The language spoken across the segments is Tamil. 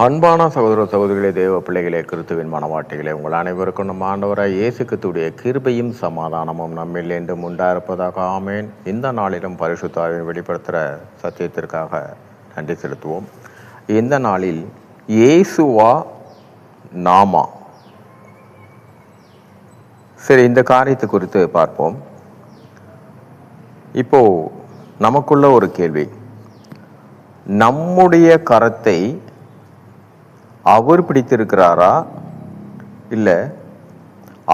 அன்பான சகோதர சகோதரிகளே, தேவ பிள்ளைகளே, கிறிஸ்துவின் மனவாட்டிகளே, உங்கள் அனைவருக்கும் நம் ஆண்டவராய் இயேசு கிறிஸ்துவுடைய கிருபையும் சமாதானமும் நம்மில் என்றும் உண்டாயிருப்பதாக. ஆமேன். இந்த நாளிலும் பரிசுத்த ஆவியை வெளிப்படுத்துகிற சத்தியத்திற்காக நன்றி செலுத்துவோம். இந்த நாளில் இயேசுவா நாமா? சரி, இந்த காரியத்தை குறித்து பார்ப்போம். இப்போ நமக்குள்ள ஒரு கேள்வி, நம்முடைய கரத்தை அவர் பிடித்திருக்கிறாரா, இல்லை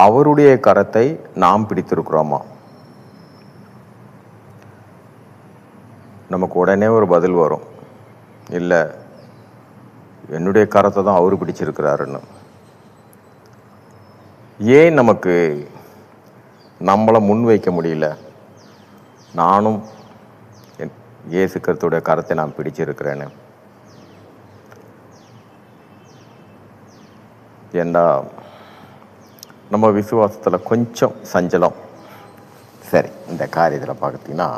அவருடைய கரத்தை நாம் பிடித்திருக்கிறோமா? நமக்கு உடனே ஒரு பதில் வரும், இல்லை என்னுடைய கரத்தை தான் அவர் பிடிச்சிருக்கிறாருன்னு. ஏன் நமக்கு நம்மளை முன் வைக்க முடியல? நானும் இயேசு கிறிஸ்துவுடைய கரத்தை நான் பிடிச்சிருக்கிறேன்னு. ஏண்டா நம்ம விசுவாசத்தில் கொஞ்சம் சஞ்சலம். சரி, இந்த காரியத்தில் பார்த்தீங்கன்னா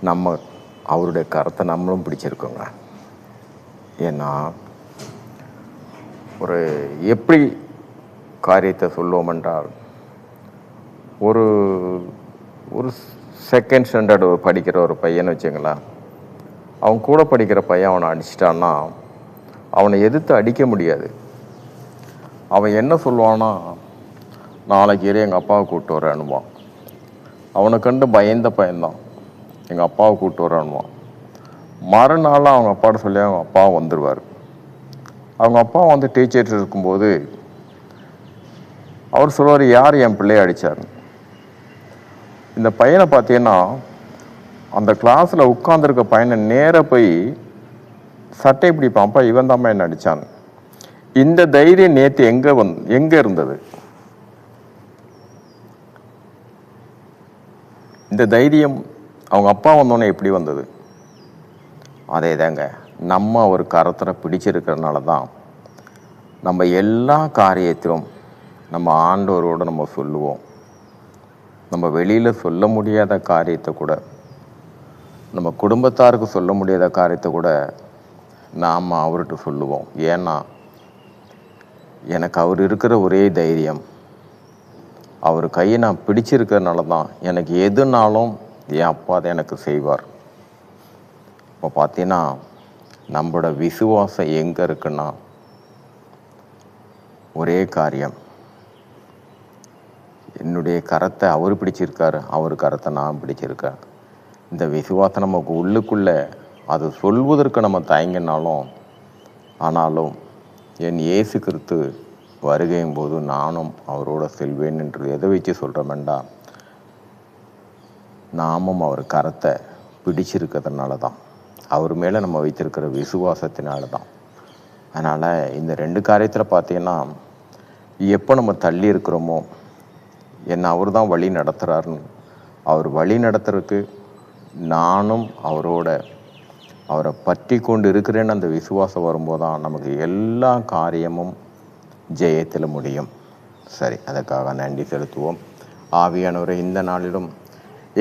நம்ம அவருடைய கரத்தை நம்மளும் பிடிச்சிருக்கோங்க. ஏன்னா ஒரு எப்படி காரியத்தை சொல்லுவோம் என்றால், ஒரு ஒரு செகண்ட் ஸ்டாண்டர்டு படிக்கிற ஒரு பையனை வச்சுங்களேன், அவன் கூட படிக்கிற பையன் அவனை அடிச்சிட்டான்னா அவனை எதிர்த்து அடிக்க முடியாது. அவன் என்ன சொல்லுவான்னா, நாளைக்கு எங்கள் அப்பாவை கூப்பிட்டு வரேன்னுவான். அவனை கண்டு பயந்த பையன்தான், எங்கள் அப்பாவை கூப்பிட்டு வரேன்னுவான். மறுநாள் அவங்க அப்பாட்ட சொல்லி அவங்க அப்பாவை வந்துடுவார். அவங்க அப்பா வந்து டீச்சர்ஸ் இருக்கும்போது அவர் சொல்லுவார், யார் என் பிள்ளையை அடித்தார்? இந்த பையனை பார்த்தீங்கன்னா அந்த கிளாஸில் உட்காந்துருக்க பையனை நேராக போய் சட்டை பிடிப்பான்ப்பா, இவன் தான்ப்பா என்ன அடித்தான். இந்த தைரியம் நேற்று எங்கே இருந்தது? இந்த தைரியம் அவங்க அப்பா வந்தோன்னே எப்படி வந்தது? அதே தாங்க, நம்ம ஒரு கரத்தில் பிடிச்சிருக்கிறதுனால தான் நம்ம எல்லா காரியத்திலும் நம்ம ஆண்டவரோடு நம்ம சொல்லுவோம். நம்ம வெளியில் சொல்ல முடியாத காரியத்தை கூட, நம்ம குடும்பத்தாருக்கு சொல்ல முடியாத காரியத்தை கூட நாம் அவர்கிட்ட சொல்லுவோம். ஏன்னா எனக்கு அவர் இருக்கிற ஒரே தைரியம், அவர் கையை நான் பிடிச்சிருக்கிறதுனால தான் எனக்கு எதுனாலும் என் அப்பா அதை எனக்கு செய்வார். இப்போ பார்த்தீங்கன்னா நம்மளோட விசுவாசம் எங்கே இருக்குன்னா, ஒரே காரியம், என்னுடைய கரத்தை அவர் பிடிச்சிருக்காரு, அவர் கரத்தை நான் பிடிச்சிருக்கேன். இந்த விசுவாசம் நமக்கு உள்ளுக்குள்ளே அது சொல்வதற்கு நம்ம தயங்கினாலும், ஆனாலும் என் இயேசு கிறிஸ்து வருகையும் போது நானும் அவரோட செல்வேன் என்று எதை வச்சு சொல்கிறோமெண்டா, நாமும் அவர் கரத்தை பிடிச்சிருக்கிறதுனால தான், அவர் மேலே நம்ம வைத்திருக்கிற விசுவாசத்தினால தான். அதனால் இந்த ரெண்டு காரியத்தில் பார்த்தீங்கன்னா, எப்போ நம்ம தள்ளி இருக்கிறோமோ, என்னை அவர் தான் வழி நடத்துகிறாருன்னு, அவர் வழி நடத்துறதுக்கு நானும் அவரை பற்றி கொண்டு இருக்கிறேன்னு அந்த விசுவாசம் வரும்போது தான் நமக்கு எல்லா காரியமும் ஜெயத்தில் முடியும். சரி, அதற்காக நன்றி செலுத்துவோம். ஆவியானவரை இந்த நாளிலும்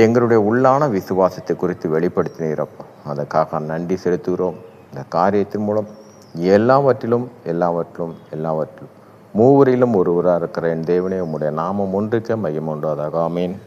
எங்களுடைய உள்ளான விசுவாசத்தை குறித்து வெளிப்படுத்தினீரப்பா, அதற்காக நன்றி செலுத்துகிறோம். இந்த காரியத்தின் மூலம் எல்லாவற்றிலும் மூவரிலும் ஒருவராக இருக்கிற என் தேவனே, உம்முடைய நாமம் ஒன்றுக்க மையம் உண்டாதாக. ஆமீன்.